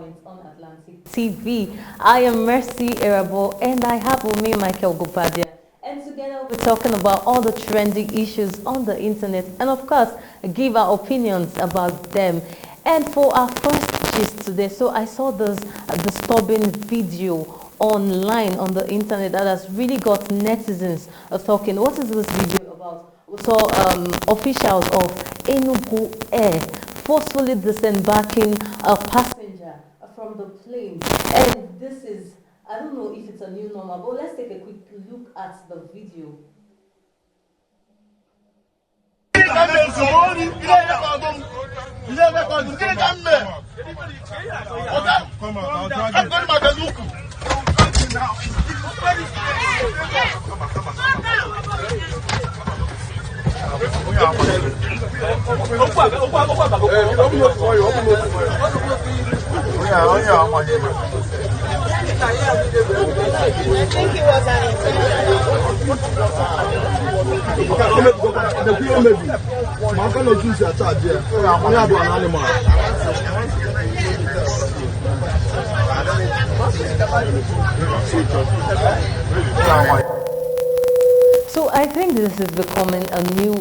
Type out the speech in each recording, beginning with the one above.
On Atlantic TV. I am Mercy Erabo and I have with me Michael Gopadia. And together we're talking about all the trending issues on the internet and of course give our opinions about them. And for our first gist today, so I saw this disturbing video online on the internet that has really got netizens talking. What is this video about? We saw officials of Enugu Air forcefully disembarking a passenger from the plane. And this is, I don't know if it's a new normal, but let's take a quick look at the video. I think it was an So I think this is becoming a new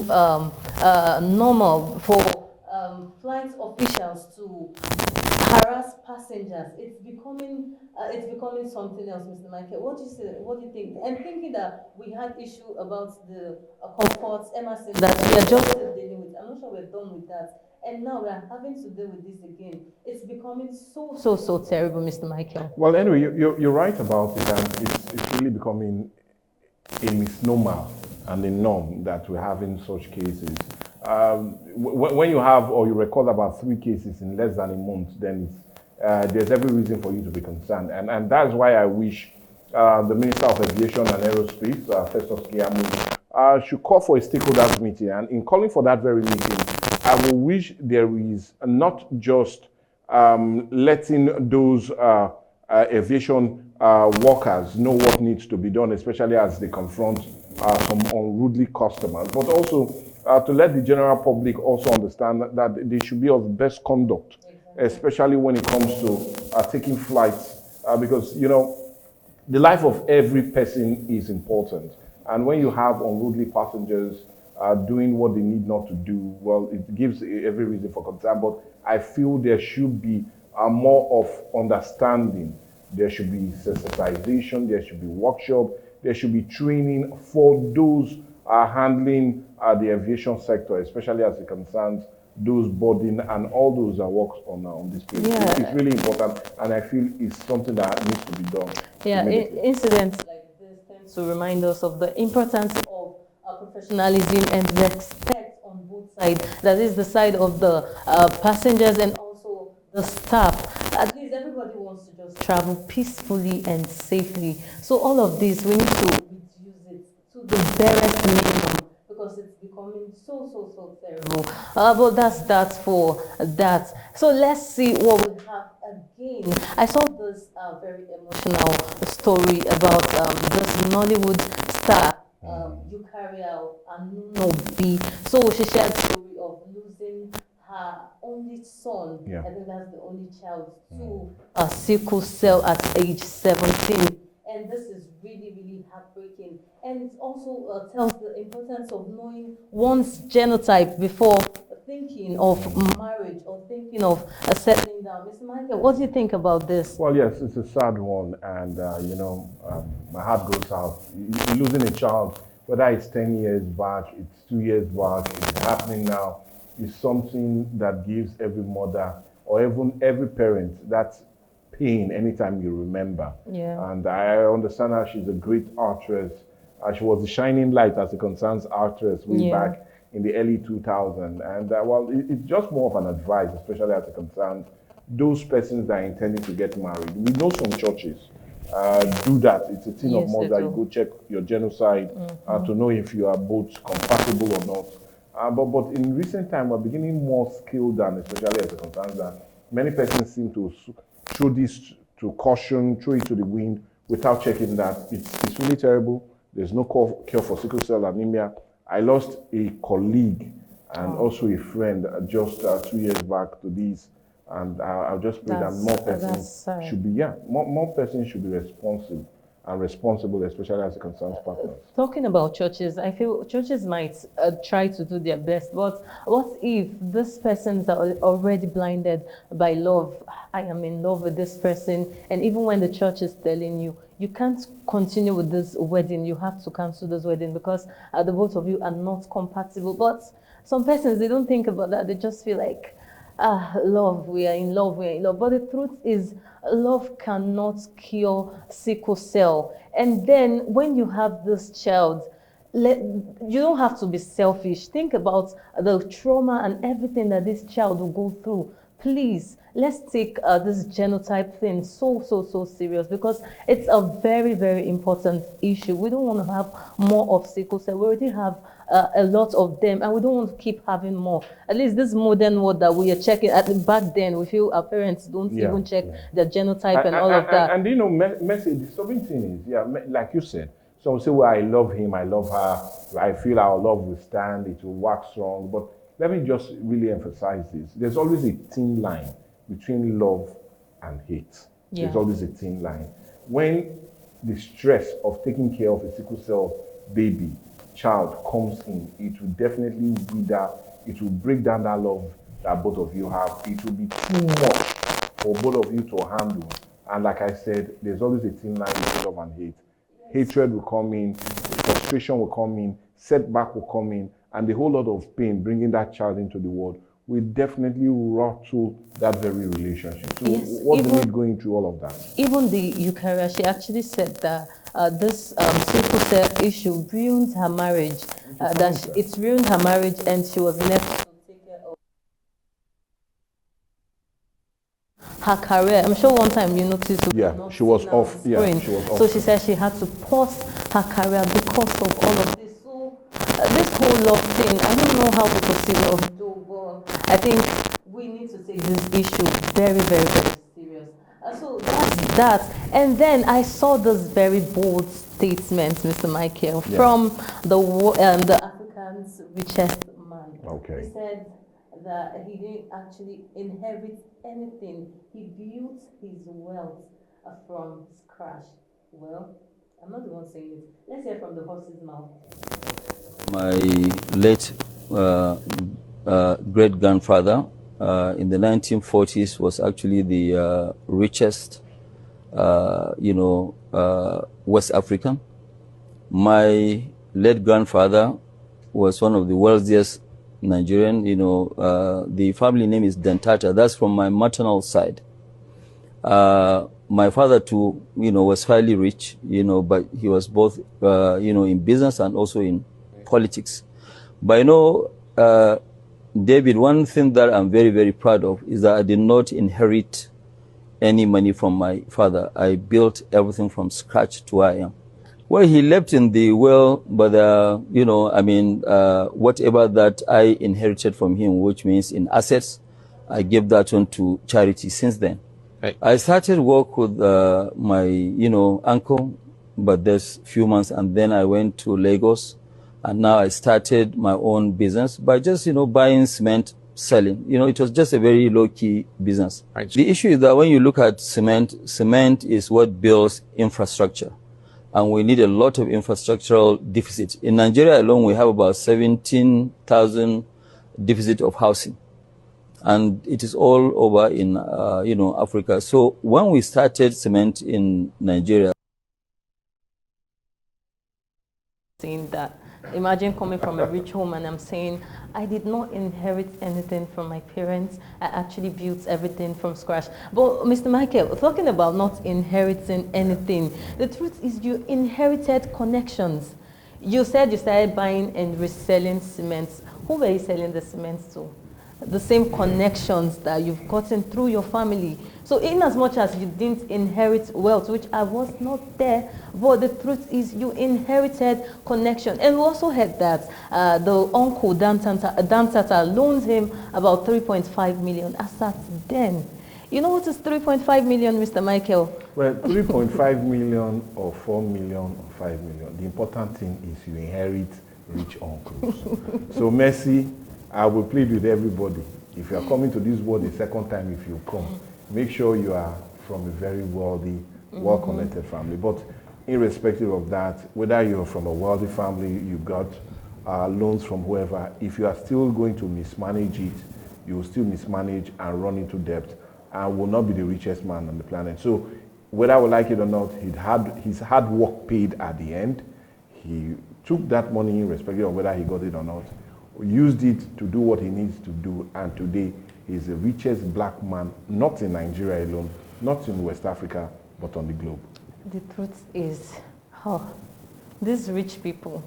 normal for flight officials to harass passengers. It's becoming something else, Mr. Michael. What do you say? What do you think? I'm thinking that we had issue about the comforts, Emerson, that we are just still dealing with. I'm not sure we're done with that. And now we are having to deal with this again. It's becoming so terrible, Mr. Michael. Well, anyway, you're right about it, and it's really becoming a misnomer and a norm that we're having such cases. When you have or you record about 3 cases in less than a month, then there's every reason for you to be concerned. And that's why I wish the Minister of Aviation and Aerospace, Festus Keyamo, should call for a stakeholders meeting. And in calling for that very meeting, I will wish there is not just letting those aviation workers know what needs to be done, especially as they confront some unruly customers, but also to let the general public also understand that they should be of best conduct, especially when it comes to taking flights, because, you know, the life of every person is important. And when you have unruly passengers doing what they need not to do, well, it gives every reason for concern. But I feel there should be more of understanding. There should be sensitization, there should be workshop, there should be training for those handling the aviation sector, especially as it concerns those boarding and all those that work on this place. Yeah. It's really important, and I feel it's something that needs to be done. Yeah, incidents like this tend to remind us of the importance of professionalism and respect on both sides. That is the side of the passengers and also the staff. At least everybody wants to just travel peacefully and safely. So all of this, we need to reduce it to the barest minimum because it's becoming so terrible. But that's for that. So let's see what we have again. I saw this very emotional story about this Nollywood star, Eukaria Anunobi. So she shared the story of losing her only son, Yeah. I think that's the only child, to sickle cell at age 17. And this is really heartbreaking. And it also tells the importance of knowing one's genotype before thinking of marriage or thinking of settling down. Mr. Michael, what do you think about this? Well, yes, it's a sad one, and you know, my heart goes out. Losing a child, whether it's 10 years back, it's 2 years back, it's happening now, is something that gives every mother or even every parent that pain anytime you remember. Yeah. And I understand her; she's a great actress. She was a shining light as it concerns actress way Yeah. back in the early 2000s. And well, it's just more of an advice, especially as it concerns those persons that are intending to get married. We know some churches do that. It's a thing of Yes, more they that do. you go check your genocide to know if you are both compatible or not. But in recent time, we're beginning more skilled down, especially as it concerns that many persons seem to throw this to caution, throw it to the wind without checking that it's really terrible. There's no cure for sickle cell anemia. I lost a colleague and also a friend just 2 years back to this And I'll just pray that more persons should be, more persons should be responsive and responsible, especially as it concerns partners. Talking about churches, I feel churches might try to do their best, but what if this person's are already blinded by love? I am in love with this person, and even when the church is telling you, you can't continue with this wedding, you have to cancel this wedding because the both of you are not compatible. But some persons, they don't think about that. They just feel like, love, we are in love, we are in love. But the truth is, love cannot cure sickle cell. And then when you have this child, you don't have to be selfish. Think about the trauma and everything that this child will go through. Please, let's take this genotype thing so serious, because it's a very, very important issue. We don't want to have more of sickle cell. We already have a lot of them, and we don't want to keep having more. At least this modern world that we are checking, back then we feel our parents don't even check the genotype and all of that. And you know, Mercy, the disturbing thing is, like you said, some say, well, I love him, I love her, I feel our love will stand, it will work strong. But let me just really emphasize this. There's always a thin line between love and hate. There's always a thin line. When the stress of taking care of a sickle cell baby, child comes in, it will definitely wither, it will break down that love that both of you have. It will be too much for both of you to handle. And like I said, there's always a thin line between love and hate. Hatred will come in, frustration will come in, setback will come in, and a whole lot of pain bringing that child into the world will definitely rattle that very relationship. So what's the need going through all of that? Even the Eucharia, she actually said that this sickle cell issue ruined her marriage. It ruined her marriage, and she was left to take care of her career. I'm sure one time you noticed. She was off. She was off. So she said she had to pause her career because of all of this. So this whole love thing, I don't know how to proceed love, but I think we need to take this issue very, very, very serious. So that's that. And then I saw this very bold statement, Mr. Michael, from the African's richest man. Okay. He said that he didn't actually inherit anything. He built his wealth from scratch. Well, I'm not the one saying it. Let's hear from the horse's mouth. My late great-grandfather in the 1940s was actually the richest, West African. My late grandfather was one of the wealthiest Nigerian. The family name is Dentata. That's from my maternal side. My father too, was fairly rich, but he was both, in business and also in politics. But David, one thing that I'm very, very proud of is that I did not inherit any money from my father. I built everything from scratch to where I am. Well, he left in the will, but, whatever that I inherited from him, which means in assets, I gave that one to charity since then. Right. I started work with my, uncle, but there's few months, and then I went to Lagos, and now I started my own business by just, buying cement, selling. It was just a very low-key business. Right. The issue is that when you look at cement is what builds infrastructure. And we need a lot of infrastructural deficit. In Nigeria alone, we have about 17,000 deficit of housing. And it is all over in, Africa. So when we started cement in Nigeria, saying that, imagine coming from a rich home and I'm saying, I did not inherit anything from my parents. I actually built everything from scratch. But Mr. Michael, talking about not inheriting anything, the truth is you inherited connections. You said you started buying and reselling cement. Who were you selling the cement to? The same connections that you've gotten through your family. So in as much as you didn't inherit wealth, which I was not there, but the truth is you inherited connection. And we also heard that the uncle, Dantata, loaned him about 3.5 million as at then. You know what is 3.5 million, Mr. Michael? Well, 3.5 million or 4 million or 5 million. The important thing is you inherit rich uncles. So Mercy, I will plead with everybody. If you are coming to this world a second time, if you come, make sure you are from a very wealthy, well-connected family. But irrespective of that, whether you're from a wealthy family, you got loans from whoever, if you are still going to mismanage it, you will still mismanage and run into debt and will not be the richest man on the planet. So whether we like it or not, his hard work paid at the end. He took that money, irrespective of whether he got it or not, used it to do what he needs to do, and today he's the richest black man, not in Nigeria alone, not in West Africa, but on the globe. The truth is, these rich people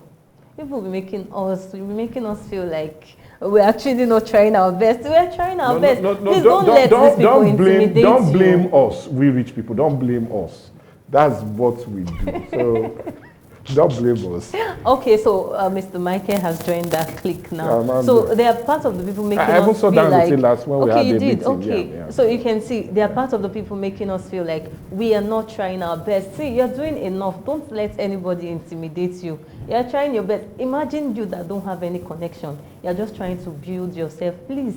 be making us feel like we're actually not trying our best. We're trying our best. Please don't let these people intimidate you. Don't blame us, we rich people. Don't blame us. That's what we do. So don't blame us. Okay, so Mr. Michael has joined that clique now. So they are part of the people making us feel like... last when we had you the did. meeting. Okay, Yeah. So you can see they are part of the people making us feel like we are not trying our best. See, you're doing enough. Don't let anybody intimidate you. You're trying your best. Imagine you that don't have any connection. You're just trying to build yourself. Please,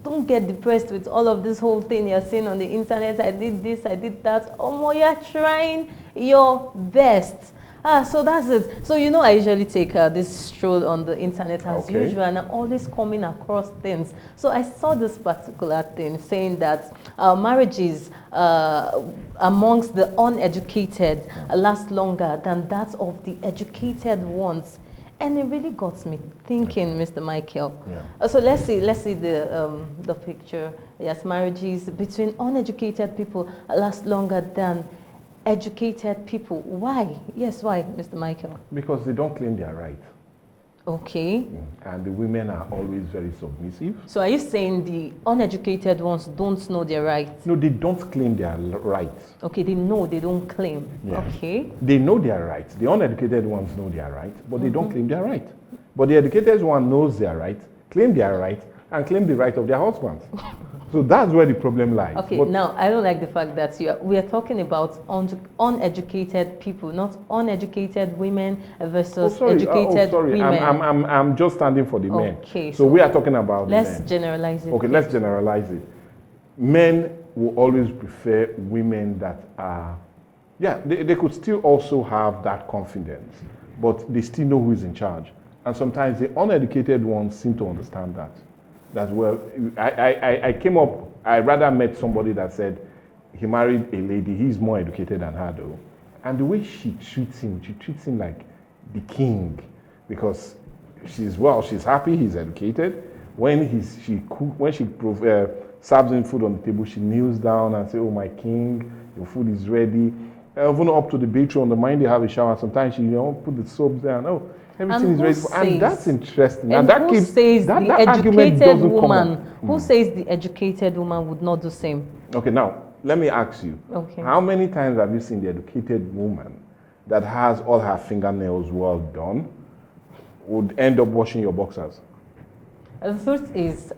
don't get depressed with all of this whole thing you're seeing on the internet. I did this, I did that. Oh, you're trying your best. So that's it. So, you know, I usually take this stroll on the internet as usual, and I'm always coming across things. So I saw this particular thing saying that marriages amongst the uneducated last longer than that of the educated ones. And it really got me thinking, Mr. Michael. Yeah. So let's see the picture. Yes, marriages between uneducated people last longer than educated people. Why? Yes, why, Mr. Michael? Because they don't claim their right. Okay. And the women are always very submissive. So are you saying the uneducated ones don't know their rights? No, they don't claim their rights. Okay, they know, they don't claim. Yeah. Okay. They know their rights. The uneducated ones know their rights, but they don't claim their right. But the educated one knows their right, claim their right, and claim the right of their husbands. So that's where the problem lies. Okay, but now I don't like the fact that we are talking about uneducated people, not uneducated women versus educated women. I'm just standing for the men. Okay. So we are talking about let's men. generalize it. Okay, let's generalize it. Men will always prefer women that are, they could still also have that confidence, but they still know who is in charge. And sometimes the uneducated ones seem to understand that. That, well, I rather met somebody that said he married a lady, he's more educated than her though. And the way she treats him like the king, because she's happy, he's educated. When she serves him food on the table, she kneels down and says, "Oh, my king, your food is ready." Even up to the bathroom, the mind they have a shower, sometimes she put the soap there and everything is ready. And that's interesting. And that who says that the argument educated doesn't woman? Who says the educated woman would not do the same? Okay, now let me ask you. Okay. How many times have you seen the educated woman that has all her fingernails well done would end up washing your boxers? The truth is,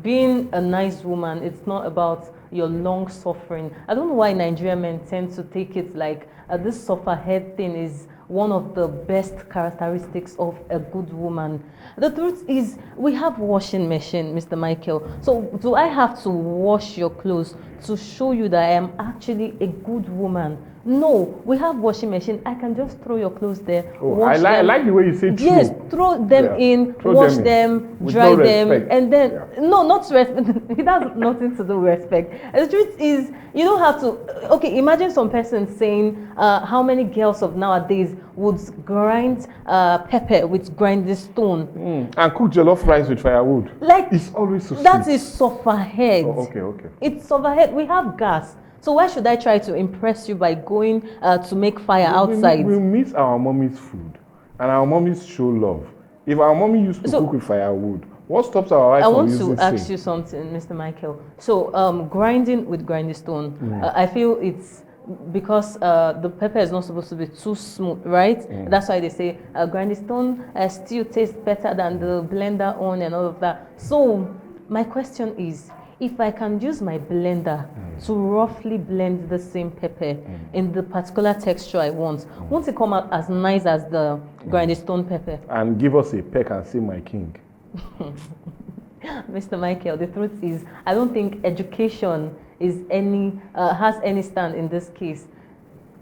being a nice woman, it's not about your long suffering. I don't know why Nigerian men tend to take it like this suffer head thing is one of the best characteristics of a good woman. The truth is, we have washing machine, Mr. Michael. So do I have to wash your clothes to show you that I am actually a good woman? No, we have washing machine. I can just throw your clothes there. I like the way you say true. Yes, throw them in, wash them, dry them, and then no, not respect. It has nothing to do with respect. The truth is, you don't have to. Okay, imagine some person saying, how many girls of nowadays would grind pepper with grinding stone and cook jollof rice with firewood. Like it's always so sweet. That is suffer head. Oh, okay. It's suffer head. We have gas. So why should I try to impress you by going to make fire outside? We miss our mommy's food, and our mommies show love. If our mommy used to cook with firewood, what stops our wife from using I want to ask you something, Mr. Michael. So grinding with grinding stone, I feel it's because the pepper is not supposed to be too smooth, right? That's why they say grinding stone still tastes better than the blender on and all of that. So my question is, if I can use my blender to roughly blend the same pepper in the particular texture I want, won't it come out as nice as the grinding stone pepper? And give us a peck and say, "My king." Mr. Michael, the truth is, I don't think education is has any stand in this case.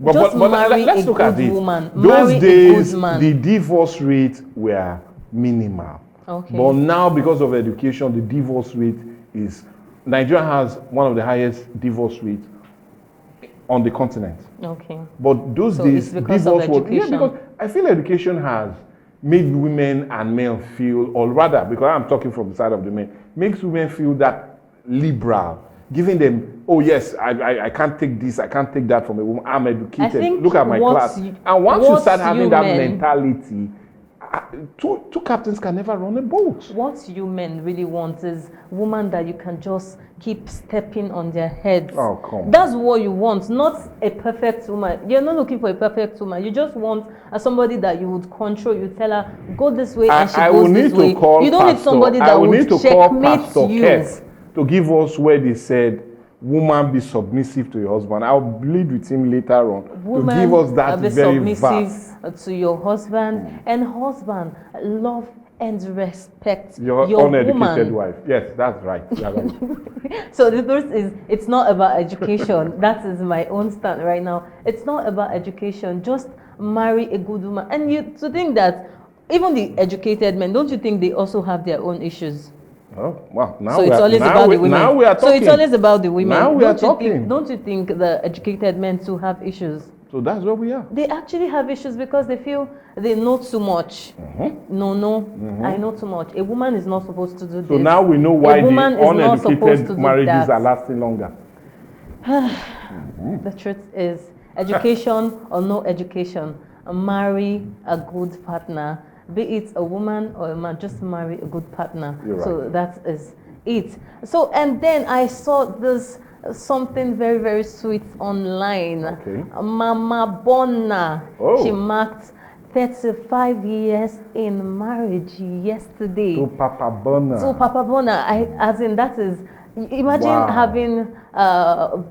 Just marry let's a look at good it. woman. Those Marry days, a good man. the divorce rate were minimal. Okay. But now, because of education, the divorce rate is... Nigeria has one of the highest divorce rates on the continent. Okay. But those So days, it's because of divorce was... Yeah, education. because I feel education has made women and men feel, or rather, because I'm talking from the side of the men, makes women feel that liberal, giving them, oh yes, I can't take this, I can't take that from a woman, I'm educated, look at my class. And once you start having that mentality, two captains can never run a boat. What you men really want is women that you can just keep stepping on their heads. Oh, come on. That's what you want, not a perfect woman. You're not looking for a perfect woman. You just want somebody that you would control. You tell her, go this way, and she goes this way. You don't need somebody that would checkmate you. Kev to give us where they said, woman, be submissive to your husband. I'll bleed with him later on Woman, to give us that be very submissive verse. to your husband, and husband, love and respect Your uneducated woman. wife. Yes, that's right. You're right. So the truth is, it's not about education. That is my own stand right now. It's not about education. Just marry a good woman. And you to think that even the educated men, don't you think they also have their own issues? Oh, well, now So it's always about the women. Now we are talking. So it's always about the women. Now we are talking. Don't you think the educated men too have issues? So that's where we are. They actually have issues because they feel they know too much. I know too much. A woman is not supposed to do this. So now we know why the uneducated marriages that. are lasting longer. The truth is, education or no education, marry a good partner. Be it a woman or a man, just marry a good partner. You're right. So that is it. So, and then I saw this something very, very sweet online. Okay. Mama Bona. Oh. She marked 35 years in marriage yesterday. To Papa Bona. So Papa Bona, as in that is, imagine Wow. having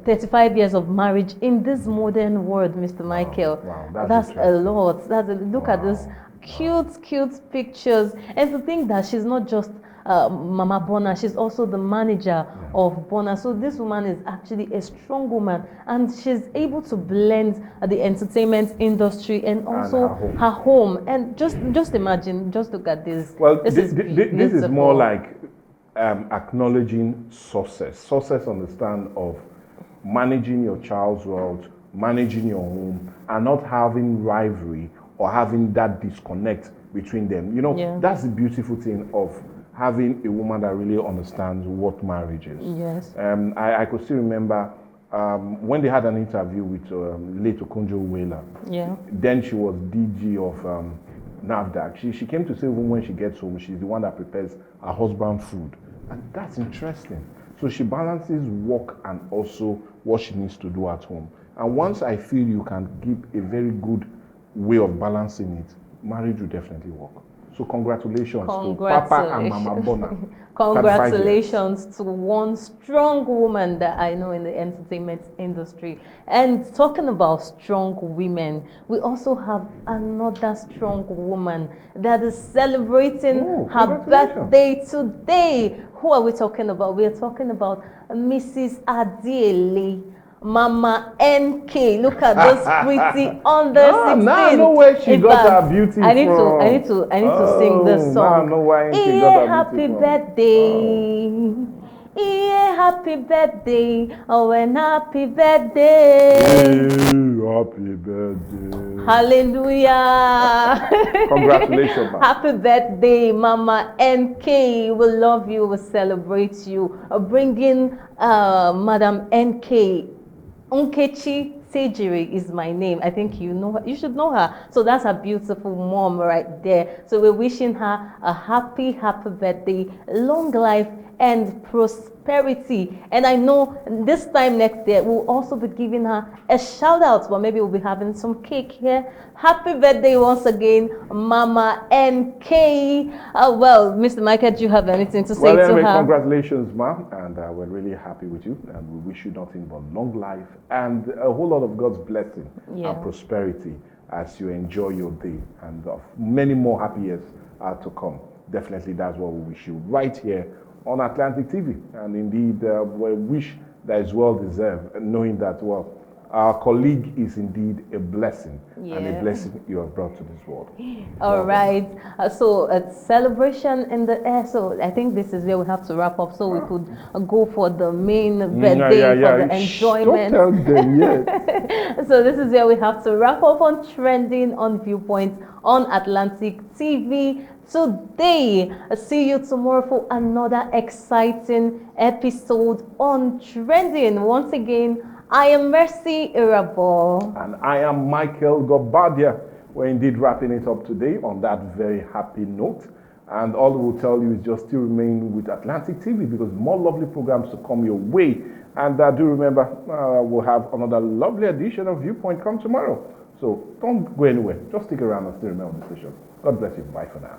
35 years of marriage in this modern world, Mr. Michael. Wow, that's a interesting. lot. Look at this cute pictures. And to think that she's not just Mama Bona, she's also the manager of Bona. So this woman is actually a strong woman, and she's able to blend the entertainment industry and also her home. And just imagine, just look at this. Well, this is more like acknowledging success. Success on the stand of managing your child's world, managing your home, and not having rivalry or having that disconnect between them. You know, that's the beautiful thing of having a woman that really understands what marriage is. Yes. I could still remember when they had an interview with late Okonjo Iweala. Yeah. Then she was DG of NAFDAC. She came to say when she gets home, she's the one that prepares her husband food. And that's interesting. So she balances work and also what she needs to do at home. And once I feel you can give a very good way of balancing it, marriage will definitely work. So congratulations to Papa and Mama Bona. Congratulations to one strong woman that I know in the entertainment industry. And talking about strong women, we also have another strong woman that is celebrating her birthday today. Who are we talking about? We are talking about Mrs. Adiele. Mama NK, look at those pretty under 16. Now I know where she got her beauty from. I need to sing this song. Now I know why NK got her beauty from. Birthday. Yeah, happy birthday. Oh, and happy birthday. Happy birthday. Hallelujah. Congratulations, man. Happy birthday, Mama NK. We love you. We celebrate you. Bringing Madam NK. Nkechi Tejiri is my name. I think you know her. You should know her. So that's her beautiful mom right there. So we're wishing her a happy birthday, long life and prosperity. And I know this time next year we'll also be giving her a shout out, but maybe we'll be having some cake here. Happy birthday once again, Mama NK. Well, Mr. Michael, do you have anything to say to her? Congratulations, ma'am, and we're really happy with you, and we wish you nothing but long life and a whole lot of God's blessing and prosperity as you enjoy your day, and many more happy years are to come. Definitely, that's what we wish you right here on Atlantic TV. And indeed, we wish that is well deserved, knowing that, well, our colleague is indeed a blessing, and a blessing you have brought to this world. All right. So a celebration in the air. So I think this is where we have to wrap up. So we could go for the main birthday for the enjoyment. Don't tell them yet. So this is where we have to wrap up on Trending on Viewpoint on Atlantic TV. Today, see you tomorrow for another exciting episode on Trending. Once again, I am Mercy Irabo. And I am Michael Gobadia. We're indeed wrapping it up today on that very happy note. And all we will tell you is just still remain with Atlantic TV, because more lovely programs to come your way. And do remember, we'll have another lovely edition of Viewpoint come tomorrow. So don't go anywhere. Just stick around and still remain on the station. God bless you. Bye for now.